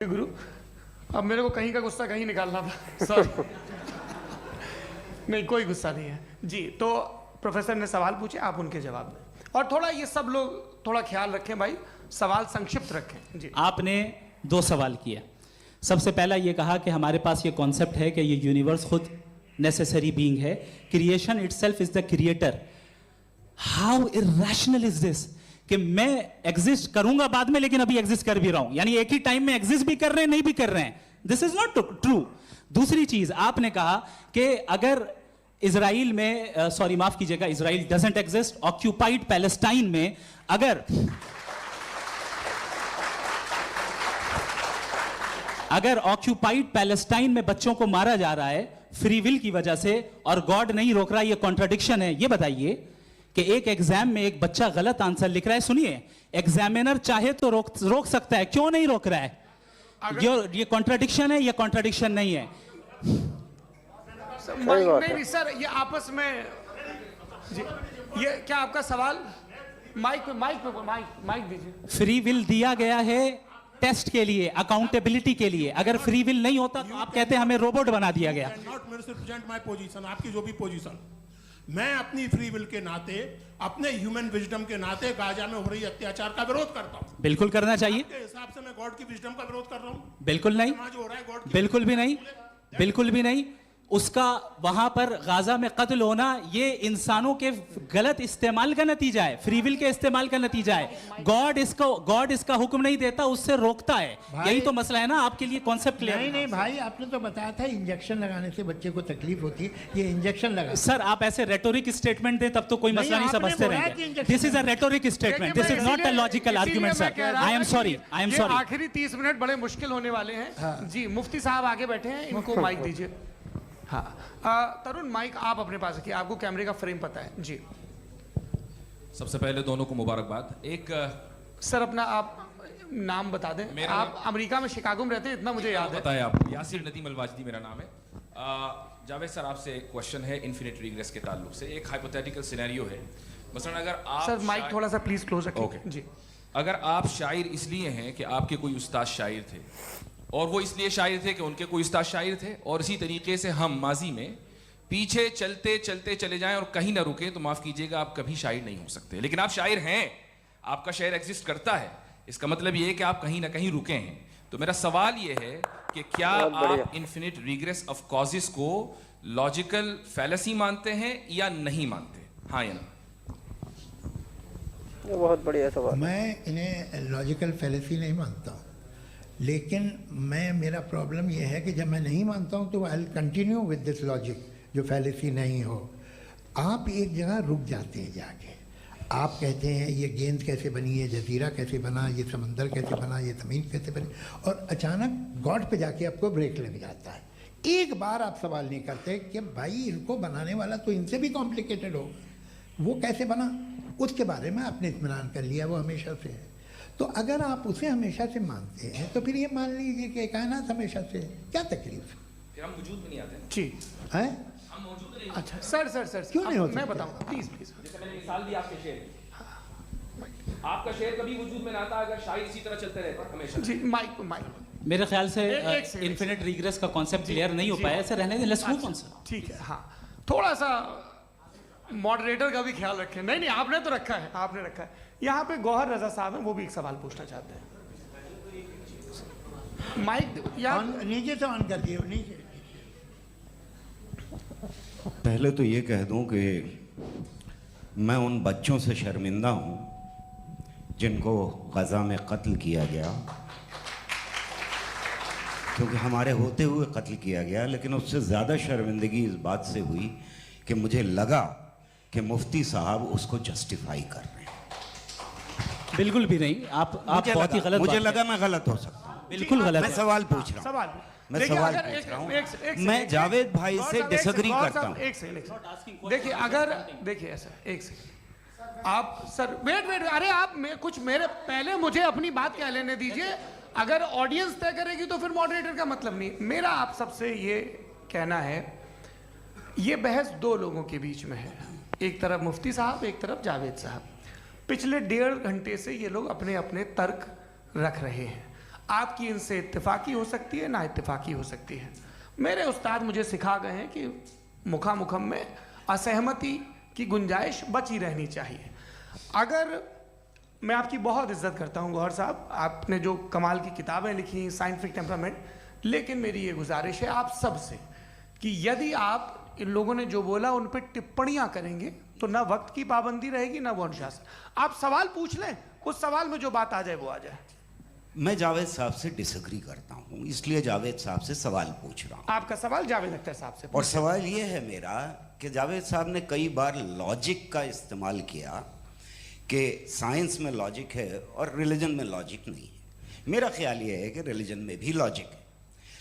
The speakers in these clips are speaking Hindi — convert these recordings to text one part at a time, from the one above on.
गुरु, अब मेरे को कहीं का गुस्सा कहीं निकालना था, सॉरी। नहीं, कोई गुस्सा नहीं है जी। तो प्रोफेसर ने सवाल पूछे, आप उनके जवाब दें, और थोड़ा ये सब लोग थोड़ा ख्याल रखें भाई, सवाल संक्षिप्त रखें जी। आपने 2 सवाल किया। सबसे पहला ये कहा कि हमारे पास ये कॉन्सेप्ट है कि ये यूनिवर्स खुद नेसेसरी बीइंग है, creation itself is the creator. How irrational is this कि मैं एग्जिस्ट करूंगा बाद में, लेकिन अभी एग्जिस्ट कर भी रहा हूं, यानी एक ही टाइम में एग्जिस्ट भी कर रहे हैं, नहीं भी कर रहे हैं। This is not true. दूसरी चीज आपने कहा कि अगर इजराइल में, सॉरी माफ कीजिएगा, Israel doesn't exist, occupied Palestine में अगर ऑक्यूपाइड पैलेस्टाइन में बच्चों को मारा जा रहा है फ्री विल की वजह से और गॉड नहीं रोक रहा, ये कॉन्ट्रडिक्शन है। ये बताइए कि एक एग्जाम में एक बच्चा गलत आंसर लिख रहा है, सुनिए, एग्जामिनर चाहे तो रोक सकता है, क्यों नहीं रोक रहा है? ये कॉन्ट्रडिक्शन है, ये कॉन्ट्रडिक्शन नहीं है। नहीं सर, ये आपस में जी, ये क्या आपका सवाल? माइक दीजिए। फ्री विल दिया गया है टेस्ट के लिए, अकाउंटेबिलिटी के लिए। अगर फ्री विल नहीं होता तो आप कहते हैं हमें रोबोट बना दिया गया। नॉट मिसरिप्रेजेंट माय पोजीशन, आपकी जो भी पोजीशन, मैं अपनी फ्री विल के नाते, अपने ह्यूमन विजडम के नाते गाजा में हो रही अत्याचार का विरोध करता हूं। बिल्कुल करना चाहिए। आपके हिसाब से मैं गॉड की विजडम का विरोध कर रहा हूं? बिल्कुल नहीं, जो हो रहा है गॉड की, बिल्कुल भी नहीं, बिल्कुल भी नहीं। उसका वहां पर गाजा में कत्ल होना ये इंसानों के गलत इस्तेमाल का नतीजा है, फ्री विल के इस्तेमाल का नतीजा है। गॉड इसका हुक्म नहीं देता, उससे रोकता है। यही तो मसला है ना, आपके लिए कॉन्सेप्ट क्लियर नहीं नहीं भाई, आपने तो बताया था इंजेक्शन लगाने से बच्चे को तकलीफ होती है, ये इंजेक्शन लगा। सर आप ऐसे रेटोरिक स्टेटमेंट दें तब तो कोई मसला नहीं समझते रहेंगे। This is a rhetoric statement, this is not a logical argument sir. I am sorry, I am sorry. आखिरी 30 मिनट बड़े मुश्किल होने वाले हैं जी। मुफ्ती साहब आगे बैठे हैं, इनको माइक दीजिए। हाँ, तरुण माइक आप अपने पास रखिए, आपको कैमरे का फ्रेम पता है जी। सबसे पहले दोनों को मुबारकबाद। एक सर अपना आप नाम बता दें। आप अमेरिका में शिकागो में रहते हैं, इतना मुझे याद है। बताया आपको, यासिर नदीम अलवाजदी मेरा नाम है। जावेद सर, आपसे एक क्वेश्चन है इन्फिनिट रिग्रेस के ताल्लुक से। एक हाइपोथेटिकल सिनेरियो है, मसलन अगर आप सर माइक थोड़ा सा प्लीज क्लोज रखिए जी। अगर आप शायर इसलिए हैं कि आपके कोई उस्ताद शायर थे, और वो इसलिए शायर थे कि उनके कोई उस्ताद शायर थे, और इसी तरीके से हम माजी में पीछे चलते चलते चले जाएं और कहीं ना रुके, तो माफ कीजिएगा आप कभी शायर नहीं हो सकते। लेकिन आप शायर हैं, आपका शायर एग्जिस्ट करता है, इसका मतलब ये है कि आप कहीं ना कहीं रुके हैं। तो मेरा सवाल ये है कि क्या आप इन्फिनिट रिग्रेस ऑफ कॉजेस को लॉजिकल फैलेसी मानते हैं या नहीं मानते? हाँ या ना? बहुत बढ़िया सवाल। मैं इन्हें लॉजिकल फैलेसी नहीं मानता हूँ, लेकिन मेरा प्रॉब्लम यह है कि जब मैं नहीं मानता हूँ तो I will continue with this logic जो फैलेसी नहीं हो। आप एक जगह रुक जाते हैं जाके, आप कहते हैं ये गेंद कैसे बनी, ये जजीरा कैसे बना, ये समंदर कैसे बना, ये ज़मीन कैसे बनी, और अचानक गॉड पे जाके आपको ब्रेक लग जाता है। एक बार आप सवाल नहीं करते कि भाई इनको बनाने वाला तो इनसे भी कॉम्प्लिकेटेड हो, वो कैसे बना, उसके बारे में आपने इत्मीनान कर लिया, वो हमेशा से है। तो अगर आप उसे हमेशा से मानते हैं तो फिर ये मान लीजिए कि कायनात हमेशा से है, क्या तकलीफ? फिर हम वजूद में नहीं आते जी है। हम मौजूद नहीं। अच्छा सर क्यों नहीं होता? मैं बताऊं प्लीज। जैसे मैंने मिसाल दी आपके शेर, आपका शेर कभी वजूद में ना आता अगर शायर इसी तरह चलते रहते हमेशा जी। माइक मेरे ख्याल से एक इन्फिनिट रिग्रेस का कॉन्सेप्ट क्लियर नहीं हो पाया, ऐसे रहने दें, लेट्स मूव ऑन सर। ठीक है। हाँ, थोड़ा सा मॉडरेटर का भी ख्याल रखें। नहीं आपने तो रखा है, आपने रखा है। यहाँ पे गौहर रजा साहब हैं, वो भी एक सवाल पूछना चाहते हैं। माइक नीचे से ऑन कर दिए, नीचे। पहले तो ये कह दूं कि मैं उन बच्चों से शर्मिंदा हूं जिनको गजा में कत्ल किया गया, क्योंकि हमारे होते हुए कत्ल किया गया। लेकिन उससे ज़्यादा शर्मिंदगी इस बात से हुई कि मुझे लगा कि मुफ्ती साहब उसको जस्टिफाई कर रहे हैं। बिल्कुल भी नहीं, आप बहुत ही गलत। मुझे लगा मैं गलत हो सकता हूँ, बिल्कुल गलत। मैं सवाल पूछ रहा हूँ, मैं सवाल पूछ रहा हूँ। मैं जावेद भाई से डिसएग्री करता हूँ। एक सेकंड देखिए, अगर देखिए ऐसा, एक सेकंड आप सर वेट, अरे आप कुछ मेरे पहले मुझे अपनी बात कह लेने दीजिए। अगर ऑडियंस तय करेगी तो फिर मॉडरेटर का मतलब नहीं। मेरा आप सबसे ये कहना है, ये बहस 2 लोगों के बीच में है, एक तरफ मुफ्ती साहब, एक तरफ जावेद साहब। पिछले 1.5 घंटे से ये लोग अपने अपने तर्क रख रहे हैं। आपकी इनसे इत्तेफाकी हो सकती है, ना इत्तेफाकी हो सकती है। मेरे उस्ताद मुझे सिखा गए हैं कि मुखामुखम में असहमति की गुंजाइश बची रहनी चाहिए। अगर मैं आपकी बहुत इज्जत करता हूँ गौहर साहब, आपने जो कमाल की किताबें लिखी, साइंटिफिक टेम्परामेंट, लेकिन मेरी ये गुजारिश है आप सबसे कि यदि आप इन लोगों ने जो बोला उन पर टिप्पणियां करेंगे तो ना वक्त की पाबंदी रहेगी, ना वो अनुशासन। आप सवाल पूछ लें, उस सवाल में जो बात आ जाए वो आ जाए। मैं जावेद साहब से डिसएग्री करता हूं, इसलिए जावेद साहब से सवाल पूछ रहा हूं। आपका सवाल जावेद अख्तर साहब से। और सवाल ये है मेरा कि जावेद साहब ने कई बार लॉजिक का इस्तेमाल किया कि साइंस में लॉजिक है और रिलीजन में लॉजिक नहीं है। मेरा ख्याल ये है कि रिलीजन में भी लॉजिक है,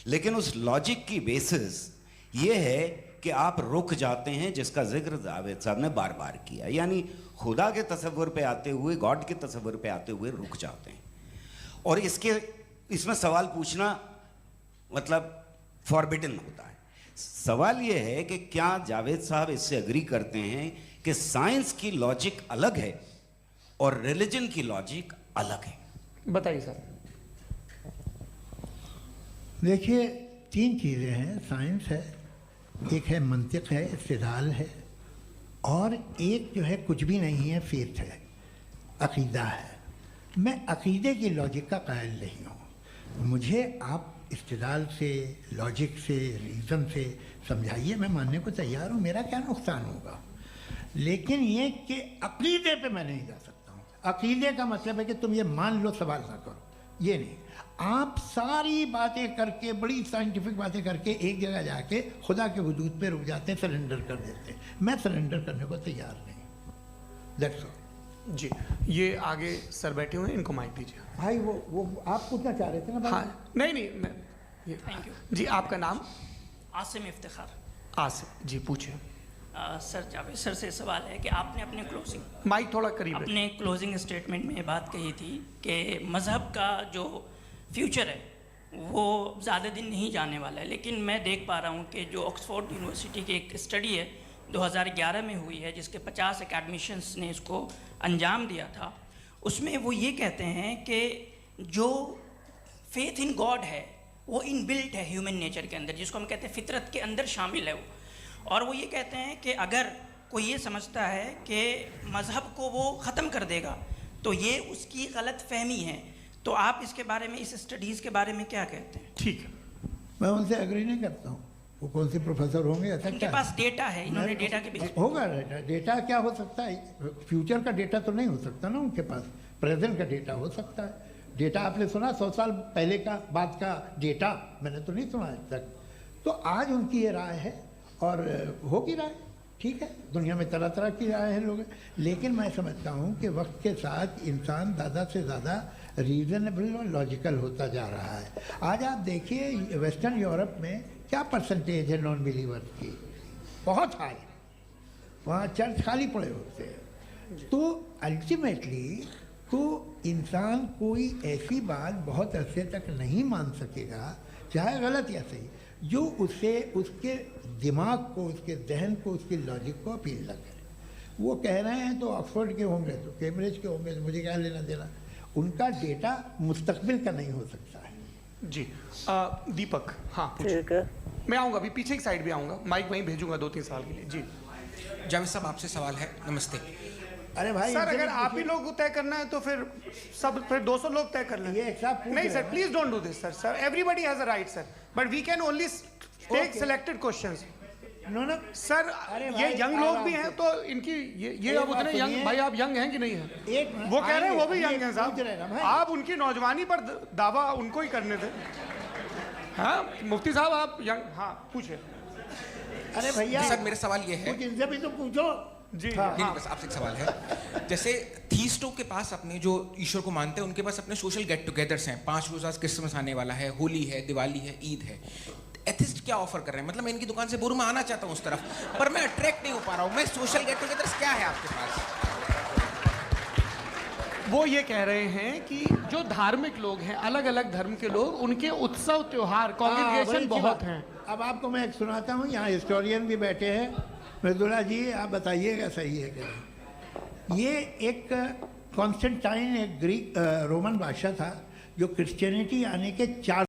लेकिन उस लॉजिक की बेसिस ये है कि आप रुक जाते हैं, जिसका जिक्र जावेद साहब ने बार बार किया, यानी खुदा के तसव्वुर पे आते हुए, गॉड के तसव्वुर पे आते हुए रुक जाते हैं। और इसमें सवाल पूछना मतलब फॉरबिडन होता है। सवाल ये है कि क्या जावेद साहब इससे एग्री करते हैं कि साइंस की लॉजिक अलग है और रिलीजन की लॉजिक अलग है? बताइए सर। देखिए, तीन चीज़ें हैं। साइंस है, एक है मंतिक है, इस्तिदलाल है, और एक जो है कुछ भी नहीं है, फेथ है, अकीदा है। मैं अकीदे की लॉजिक का कायल नहीं हूँ। मुझे आप इस्तिदलाल से, लॉजिक से, रीज़न से समझाइए, मैं मानने को तैयार हूँ, मेरा क्या नुकसान होगा। लेकिन ये कि अकीदे पे मैं नहीं जा सकता हूँ। अकीदे का मतलब है कि तुम ये मान लो, सवाल ना करो, ये नहीं। आप सारी बातें करके, बड़ी साइंटिफिक बातें करके एक जगह जाके खुदा के हुदूद पे रुक जाते हैं, सरेंडर कर देते हैं। मैं सरेंडर करने को तैयार नहीं। That's all. जी, ये आगे सर बैठे हुए हैं, इनको माइक दीजिए। भाई वो आप पूछना चाह रहे थे ना भाई? हाँ, नहीं मैं ये। थैंक यू जी, आपका नाम? आसिम इफ्तिखार। आसिफ जी, पूछिए। सर, जावेद सर से सवाल है कि आपने अपने माइक थोड़ा करीब है। अपने क्लोजिंग स्टेटमेंट में ये बात कही थी कि मज़हब का जो फ्यूचर है वो ज़्यादा दिन नहीं जाने वाला है, लेकिन मैं देख पा रहा हूँ कि जो ऑक्सफोर्ड यूनिवर्सिटी की एक स्टडी है 2011 में हुई है, जिसके 50 एकेडमिशियंस ने इसको अंजाम दिया था, उसमें वो ये कहते हैं कि जो फेथ इन गॉड है वो इनबिल्ट है ह्यूमन नेचर के अंदर, जिसको हम कहते हैं फितरत के अंदर शामिल है वो। और वो ये कहते हैं कि अगर कोई ये समझता है कि मज़हब को वो ख़त्म कर देगा तो ये उसकी गलत फहमी है। तो आप इसके बारे में, इस स्टडीज़ के बारे में क्या कहते हैं? ठीक है, मैं उनसे एग्री नहीं करता हूँ। वो कौन से प्रोफेसर होंगे? ऐसा उनके क्या पास डेटा है, इन्होंने डेटा के बेस होगा। डेटा क्या हो सकता है? फ्यूचर का डेटा तो नहीं हो सकता ना उनके पास, प्रेजेंट का डेटा हो सकता है। डेटा आपने सुना 100 साल पहले का बाद का डेटा? मैंने तो नहीं सुना आज तक। तो आज उनकी ये राय है और होगी राय, ठीक है। दुनिया में तरह तरह की राय है लोग, लेकिन मैं समझता हूँ कि वक्त के साथ इंसान ज़्यादा से ज़्यादा रीज़नेबल और लॉजिकल होता जा रहा है। आज आप देखिए वेस्टर्न यूरोप में क्या परसेंटेज है नॉन बिलीवर्स की, बहुत हाई। वहाँ चर्च खाली पड़े होते हैं। तो अल्टीमेटली तो इंसान कोई ऐसी बात बहुत अरसे तक नहीं मान सकेगा, चाहे गलत या सही, जो उसे, उसके दिमाग को, उसके जहन को, उसकी लॉजिक को अपील न करे। वो कह रहे हैं तो ऑक्सफोर्ड के होंगे तो कैम्ब्रिज के होंगे, तो मुझे क्या लेना देना। उनका डेटा मुस्तकबिल का नहीं हो सकता है। जी, दीपक। हाँ, पूछिए। मैं आऊँगा, अभी पीछे की साइड भी आऊँगा, माइक वहीं भेजूंगा 2-3 साल के लिए। जी जावेद साहब, आपसे सवाल है। नमस्ते। अरे भाई सर, अगर आप ही लोग तय करना है तो फिर 200 लोग तय कर लें। ये एक साहब पूछ नहीं रहे सर, हैं। Please don't do this sir. Everybody has a right sir, but we can only take Okay. Selected questions. No sir, अरे ये भाई, यंग लोग आराम भी से। हैं तो इनकी ये एक अब बात उतने यंग, सुनिए। भाई आप यंग हैं कि नहीं हैं? एक मिनट, वो कह रहे हैं वो भी आइए, यंग हैं पूछ रहे हैं ना साहब। भाई। आप उनकी नौजवानी पर दावा उनको ही करने थे। हाँ मुफ्ती साहब, आप यंग। हाँ, पूछे। अरे भैया, सर, मेरा सवाल ये है। कुछ इनसे भी तो पूछो। जी हाँ। नहीं, बस आपसे एक सवाल है। जैसे थीस्टों के पास, अपने जो ईश्वर को मानते हैं, उनके पास अपने सोशल गेट टुगेदर्स हैं। 5 रोज़ा क्रिसमस आने वाला है, होली है, दिवाली है, ईद है। एथिस्ट क्या ऑफर कर रहे हैं? मतलब मैं इनकी दुकान से बोलूँ, मैं आना चाहता हूँ उस तरफ, पर मैं अट्रैक्ट नहीं हो पा रहा हूँ। मैं सोशल गेट टुगेदर्स क्या है आपके पास? वो ये कह रहे हैं कि जो धार्मिक लोग हैं, अलग अलग धर्म के लोग, उनके उत्सव त्योहार, कॉन्ग्रीगेशन वही बहुत बात। हैं। अब आपको मैं एक सुनाता हूँ, यहाँ हिस्टोरियन भी बैठे हैं। मृदुला जी, आप बताइएगा सही है कि नहीं। ये एक कॉन्स्टेंटाइन, एक ग्रीक रोमन बादशाह था, जो क्रिश्चियनिटी आने के 4